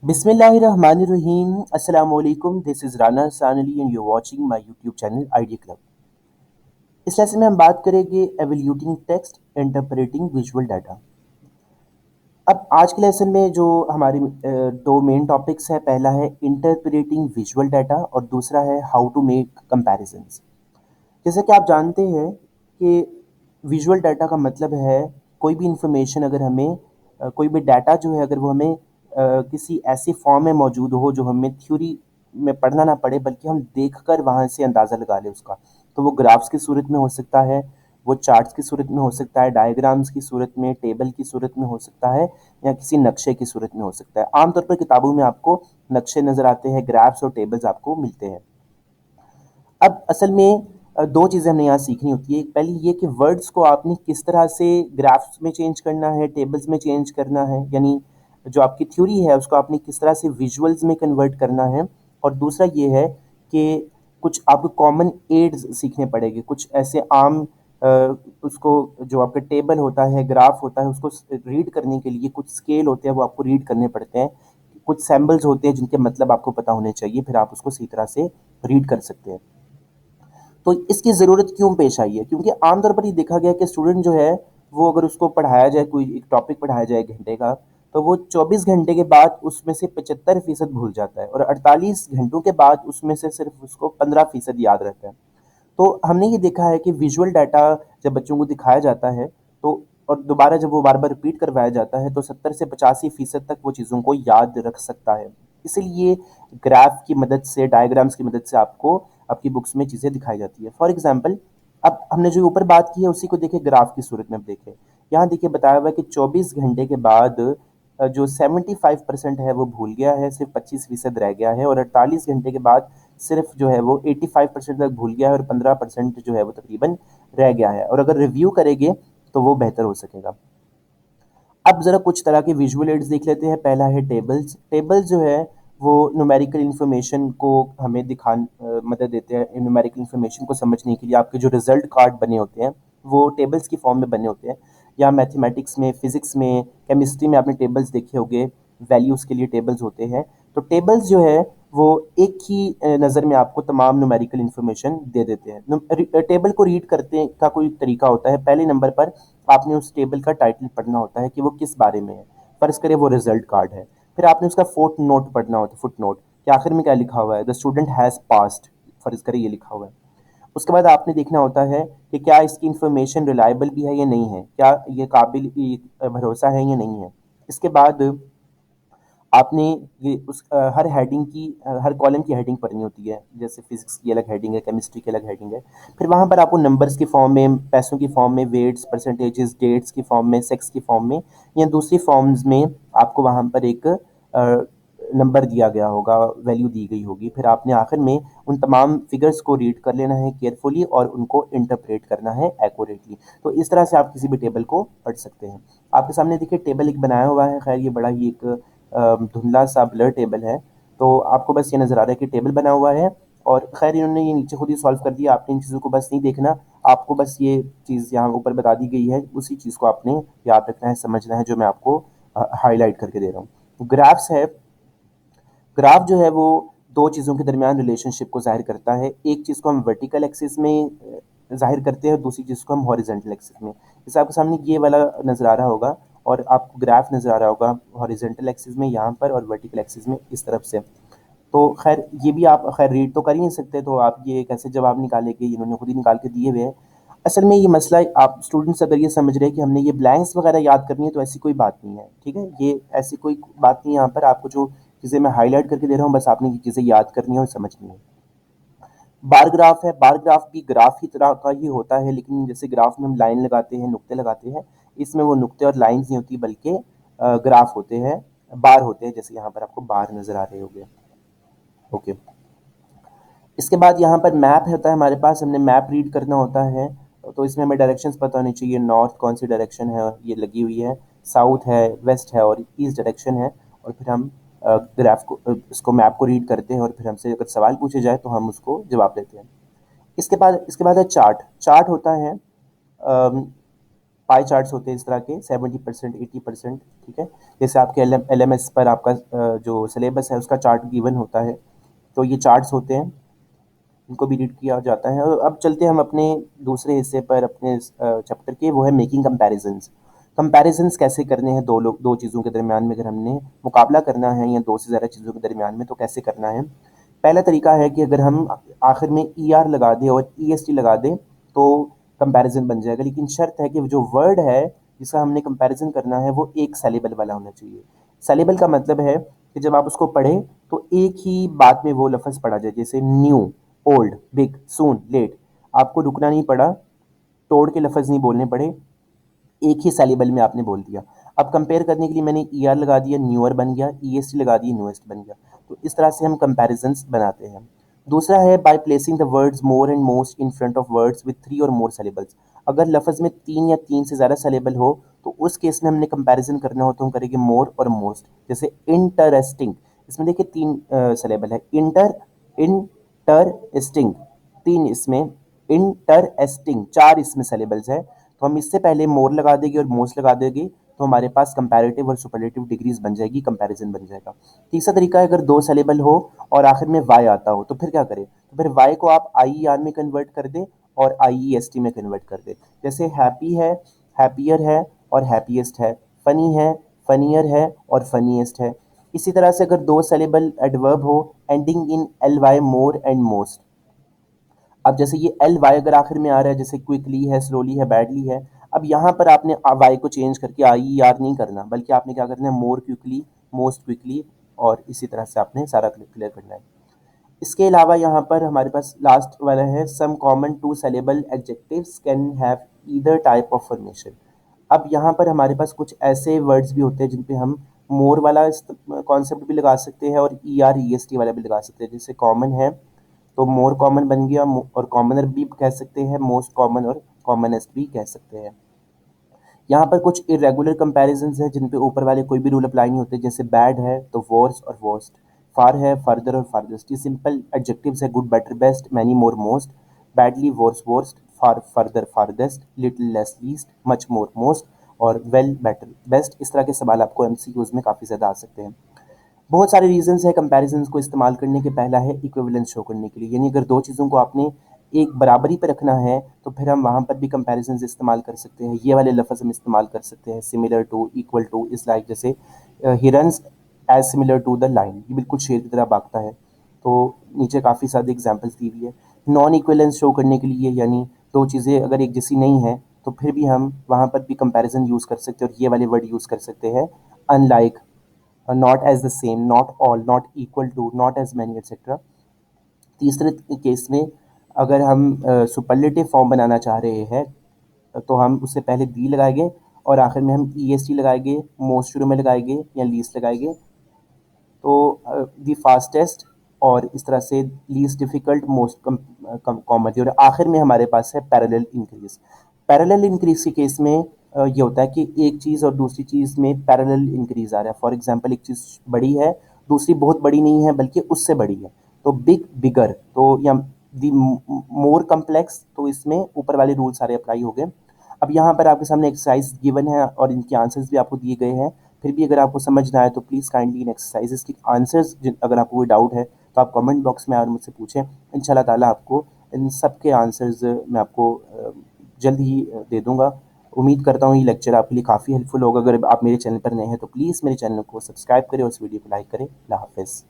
बिस्मिल्लाहिर्रहमानिर्रहीम। अस्सलाम वालेकुम। This is Rana Hasan Ali and you watching my YouTube channel idea club. इस लेसन में हम बात करेंगे evaluating text, interpreting visual data. अब आज के लेसन में जो हमारी दो मेन टॉपिक्स हैं, पहला है इंटरप्रेटिंग विजुअल डाटा और दूसरा है हाउ टू मेक कंपैरिजंस। जैसा कि आप जानते हैं कि विजुअल डाटा का मतलब है कोई भी इंफॉर्मेशन अगर हमें कोई भी डाटा जो है अगर वो हमें किसी ऐसी फॉर्म में मौजूद हो जो हमें थ्योरी में पढ़ना ना पड़े बल्कि हम देखकर वहाँ से अंदाज़ा लगा लें उसका। तो वो ग्राफ्स की सूरत में हो सकता है, वो चार्ट्स की सूरत में हो सकता है, डायग्राम्स की सूरत में, टेबल की सूरत में हो सकता है या किसी नक्शे की सूरत में हो सकता है। आमतौर पर किताबों में आपको नक्शे नज़र आते हैं, ग्राफ्स और टेबल्स आपको मिलते हैं। अब असल में दो चीज़ें हमें यहाँ सीखनी होती है। पहली ये कि वर्ड्स को आपने किस तरह से ग्राफ्स में चेंज करना है, टेबल्स में चेंज करना है, यानी जो आपकी थ्योरी है उसको आपने किस तरह से विजुअल्स में कन्वर्ट करना है। और दूसरा ये है कि कुछ आपको कॉमन एड्स सीखने पड़ेंगे, कुछ ऐसे आम उसको जो आपका टेबल होता है, ग्राफ होता है, उसको रीड करने के लिए कुछ स्केल होते हैं, वो आपको रीड करने पड़ते हैं। कुछ सैम्बल्स होते हैं जिनके मतलब आपको पता होने चाहिए, फिर आप उसको सही तरह से रीड कर सकते हैं। तो इसकी ज़रूरत क्यों पेश आई है? क्योंकि आमतौर पर ये देखा गया है कि स्टूडेंट जो है वो अगर उसको पढ़ाया जाए, कोई एक टॉपिक पढ़ाया जाए घंटे का, तो वो 24 घंटे के बाद उसमें से 75% भूल जाता है और 48 घंटों के बाद उसमें से सिर्फ उसको 15% याद रहता है। तो हमने ये देखा है कि विजुअल डाटा जब बच्चों को दिखाया जाता है तो और दोबारा जब वो बार बार रिपीट करवाया जाता है तो 70 से 85% तक वो चीज़ों को याद रख सकता है। इसीलिए ग्राफ की मदद से, डायग्राम्स की मदद से आपको आपकी बुक्स में चीज़ें दिखाई जाती है। फॉर एग्जाम्पल, अब हमने जो ऊपर बात की है उसी को देखें ग्राफ की सूरत में। अब देखें, यहाँ देखिए बताया हुआ है कि 24 घंटे के बाद जो 75% है वो भूल गया है, सिर्फ 25% रह गया है, और 48 घंटे के बाद सिर्फ जो है वो 85% तक भूल गया है और 15% जो है वो तकरीबन रह गया है। और अगर रिव्यू करेंगे तो वो बेहतर हो सकेगा। अब ज़रा कुछ तरह के विजुअल एड्स देख लेते हैं। पहला है टेबल्स। टेबल्स जो है वो न्यूमेरिकल इन्फॉर्मेशन को हमें मदद देते हैं। न्यूमेरिकल इन्फॉर्मेशन को समझने के लिए आपके जो रिजल्ट कार्ड बने होते हैं वो टेबल्स की फॉर्म में बने होते हैं। या मैथमेटिक्स में, फिजिक्स में, केमिस्ट्री में आपने टेबल्स देखे होंगे, वैल्यूज़ के लिए टेबल्स होते हैं। तो टेबल्स जो है वो एक ही नज़र में आपको तमाम न्यूमेरिकल इन्फॉर्मेशन दे देते हैं। टेबल को रीड करने का कोई तरीका होता है। पहले नंबर पर आपने उस टेबल का टाइटल पढ़ना होता है कि वो किस बारे में है। फर्ज करें वो रिजल्ट कार्ड है, फिर आपने उसका फुट नोट पढ़ना होता है, फुट नोट कि आखिर में क्या लिखा हुआ है, द स्टूडेंट हैज़ पास्ड, फर्ज करें ये लिखा हुआ है। उसके बाद आपने देखना होता है कि क्या इसकी इंफॉर्मेशन रिलायबल भी है या नहीं है, क्या ये काबिल भरोसा है या नहीं है। इसके बाद आपने ये हर हेडिंग की हर कॉलम की हेडिंग पढ़नी होती है। जैसे फिजिक्स की अलग हेडिंग है, केमिस्ट्री की अलग हेडिंग है। फिर वहाँ पर आपको नंबर्स की फॉर्म में, पैसों की फॉर्म में, वेट्स, परसेंटेजेस, डेट्स की फॉर्म में, सेक्स की फॉर्म में या दूसरी फॉर्म्स में आपको वहाँ पर एक नंबर दिया गया होगा, वैल्यू दी गई होगी। फिर आपने आखिर में उन तमाम फिगर्स को रीड कर लेना है केयरफुली और उनको इंटरप्रेट करना है एक्यूरेटली। तो इस तरह से आप किसी भी टेबल को पढ़ सकते हैं। आपके सामने देखिए टेबल एक बनाया हुआ है। खैर ये बड़ा ही एक धुंधला सा ब्लर टेबल है। तो आपको बस ये नज़र आ रहा है कि टेबल बना हुआ है और खैर इन्होंने ये नीचे खुद ही सॉल्व कर दिया। आपने इन चीज़ों को बस नहीं देखना, आपको बस ये चीज़ यहाँ ऊपर बता दी गई है, उसी चीज़ को आपने याद रखना है, समझना है, जो मैं आपको हाईलाइट करके दे रहा हूँ। ग्राफ्स है। ग्राफ जो है वो दो चीज़ों के दरमियान रिलेशनशिप को ज़ाहिर करता है। एक चीज़ को हम वर्टिकल एक्सिस में ज़ाहिर करते हैं और दूसरी चीज़ को हम हॉरिजेंटल एक्सिस में। जैसे आपके सामने ये वाला नज़र आ रहा होगा और आपको ग्राफ नज़र आ रहा होगा हॉरिजेंटल एक्सिस में यहाँ पर और वर्टिकल एक्सिस में इस तरफ से। तो खैर ये भी आप खैर रीड तो कर ही नहीं सकते, तो आप ये कैसे जवाब निकालेंगे, इन्होंने खुद ही निकाल के दिए हुए हैं। असल में ये मसला, आप स्टूडेंट्स अगर ये समझ रहे हैं कि हमने ये ब्लैंक्स वगैरह याद करनी है, तो ऐसी कोई बात नहीं है, ठीक है। ये ऐसी कोई बात नहीं है। यहाँ पर आपको जो चीज़ें मैं हाईलाइट करके दे रहा हूँ बस आपने ये चीज़ें याद करनी है और समझनी है। बार ग्राफ है। बार ग्राफ भी ग्राफ ही तरह का ही होता है, लेकिन जैसे ग्राफ में हम लाइन लगाते हैं, नुक्ते लगाते हैं, इसमें वो नुक्ते और लाइंस नहीं होती बल्कि ग्राफ होते हैं, बार होते हैं। जैसे यहाँ पर आपको बार नज़र आ रहे होंगे। ओके। इसके बाद यहाँ पर मैप होता है हमारे पास, हमने मैप रीड करना होता है। तो इसमें हमें डायरेक्शंस पता होनी चाहिए। नॉर्थ कौन सी डायरेक्शन है, ये लगी हुई है, साउथ है, वेस्ट है और ईस्ट डायरेक्शन है। और फिर हम ग्राफ को इसको मैप को रीड करते हैं और फिर हमसे अगर सवाल पूछे जाए तो हम उसको जवाब देते हैं। इसके बाद है चार्ट। चार्ट होता है पाई चार्ट्स होते हैं इस तरह के 70%, 80%, ठीक है। जैसे आपके LMS पर आपका जो सिलेबस है उसका चार्ट गिवन होता है, तो ये चार्ट्स होते हैं, इनको भी रीड किया जाता है। और अब चलते हैं हम अपने दूसरे हिस्से पर अपने चैप्टर के, वो है मेकिंग कंपैरिजंस। कंपैरिजंस कैसे करने हैं दो चीज़ों के दरमियान में, अगर हमने मुकाबला करना है या दो से ज़्यादा चीज़ों के दरमियान में, तो कैसे करना है। पहला तरीका है कि अगर हम आखिर में ER लगा दें और EST लगा दें तो कंपैरिजन बन जाएगा, लेकिन शर्त है कि जो वर्ड है जिसका हमने कंपैरिजन करना है वो एक सेलेबल वाला होना चाहिए। सेलेबल का मतलब है कि जब आप उसको पढ़ें तो एक ही बात में वो लफ्ज़ पढ़ा जाए, जैसे न्यू, ओल्ड, बिग, सून, लेट। आपको रुकना नहीं पड़ा, तोड़ के लफ्ज़ नहीं बोलने पड़े, एक ही सेलेबल में आपने बोल दिया। अब कंपेयर करने के लिए मैंने ER लगा दिया, न्यूअर बन गया, EST लगा दिया, न्यूएस्ट बन गया। तो इस तरह से हम कंपैरिजंस बनाते हैं। दूसरा है by placing the words more and most in front of words with 3 और मोर सेलेबल्स। अगर लफ्ज़ में 3 या 3 से ज़्यादा सेलेबल हो तो उस केस में हमने कंपैरिजन करना हो तो हम करेंगे मोर और मोस्ट। जैसे इंटरेस्टिंग, इसमें देखिए 3 सेलेबल है, इंटरेस्टिंग 3 इसमें, इंटरेस्टिंग 4 इसमें सेलेबल्स है। तो हम इससे पहले मोर लगा देंगे और मोस्ट लगा देंगे तो हमारे पास कंपैरेटिव और सुपरलेटिव डिग्रीज बन जाएगी, कंपैरिजन बन जाएगा। तीसरा तरीका है अगर 2 सेलेबल हो और आखिर में वाई आता हो तो फिर क्या करें, तो फिर वाई को आप IER में कन्वर्ट कर दें और IEST में कन्वर्ट कर दें। जैसे हैप्पी है, हैप्पियर है और हैप्पीएस्ट है, फनी है, फनियर है और फनीएस्ट है। इसी तरह से अगर 2 सेलेबल एडवर्ब हो ending in LY, more and most. अब जैसे ये LY अगर आखिर में आ रहा है, जैसे क्विकली है, स्लोली है, बैडली है, अब यहाँ पर आपने वाई को चेंज करके IER नहीं करना, बल्कि आपने क्या करना है, मोर क्विकली, मोस्ट क्विकली, और इसी तरह से आपने सारा क्लियर करना है। इसके अलावा यहाँ पर हमारे पास लास्ट वाला है, some common 2 syllable adjectives can have either type of formation. अब यहाँ पर हमारे पास कुछ ऐसे वर्ड्स भी होते हैं जिन पे हम मोर वाला कॉन्सेप्ट भी लगा सकते हैं और ER EST वाला भी लगा सकते हैं। जैसे कॉमन है तो मोर कॉमन बन गया, और कॉमनर भी कह सकते हैं, मोस्ट कॉमन और कॉमनेस्ट भी कह सकते हैं। यहाँ पर कुछ इरेगुलर कंपैरिजंस हैं जिन पे ऊपर वाले कोई भी रूल अप्लाई नहीं होते। जैसे बैड है तो वर्स और वर्स्ट, फार है फर्दर और फारदेस्ट। ये सिंपल एडजेक्टिव्स है, good better best, many more most, badly worse worst, far further farthest, little less least, much more most, और वेल बेटर बेस्ट। इस तरह के सवाल आपको MCQs में काफ़ी ज़्यादा आ सकते हैं। बहुत सारे रीजंस है कंपैरिजंस को इस्तेमाल करने के। पहला है इक्विवेलेंस शो करने के लिए, यानी अगर दो चीज़ों को आपने एक बराबरी पे रखना है तो फिर हम वहाँ पर भी कंपैरिजंस इस्तेमाल कर सकते हैं। ये वाले लफ्ज़ हम इस्तेमाल कर सकते हैं, similar to, equal to, is like. जैसे ही runs as similar to the line, ये बिल्कुल शेर की तरह भागता है। तो नीचे काफ़ी सारी एग्जाम्पल्स दी हुई है। नॉन इक्विवेलेंस शो करने के लिए, यानी दो चीज़ें अगर एक जैसी नहीं है तो फिर भी हम वहाँ पर भी कंपैरिजन यूज़ कर सकते हैं और ये वाले वर्ड यूज़ कर सकते हैं, unlike, not as the same, not all, not equal to, not as many, etcetera. तीसरे केस में अगर हम सुपरलेटिव फॉर्म बनाना चाह रहे हैं तो हम उससे पहले दी लगाएंगे और आखिर में हम EST लगाएंगे, मोस्ट शुरू में लगाएंगे या लीस्ट लगाएंगे। तो दी फास्टेस्ट, और इस तरह से लीस्ट डिफिकल्ट, मोस्ट कॉमन, और आखिर में हमारे पास है पैरेलल इंक्रीज। पैरेलल इंक्रीज के केस में ये होता है कि एक चीज़ और दूसरी चीज़ में पैरेलल इंक्रीज आ रहा है। फॉर एग्जांपल एक चीज़ बड़ी है, दूसरी बहुत बड़ी नहीं है बल्कि उससे बड़ी है, तो बिग बिगर, तो या दी मोर कम्प्लेक्स, तो इसमें ऊपर वाले रूल सारे अप्लाई हो गए। अब यहाँ पर आपके सामने एक्सरसाइज गिवन है और इनके आंसर्स भी आपको दिए गए हैं। फिर भी अगर आपको समझ ना आए तो प्लीज़ काइंडली इन एक्सरसाइजेस के आंसर्स, अगर आपको कोई डाउट है तो आप कमेंट बॉक्स में आकर मुझसे पूछें। इंशाल्लाह ताला आपको इन सब के आंसर्स मैं आपको जल्द ही दे दूँगा। उम्मीद करता हूँ ये लेक्चर आपके लिए काफ़ी हेल्पफुल होगा। अगर आप मेरे चैनल पर नए हैं तो प्लीज़ मेरे चैनल को सब्सक्राइब करें और इस वीडियो को लाइक करें। अल्लाह हाफ़िज़।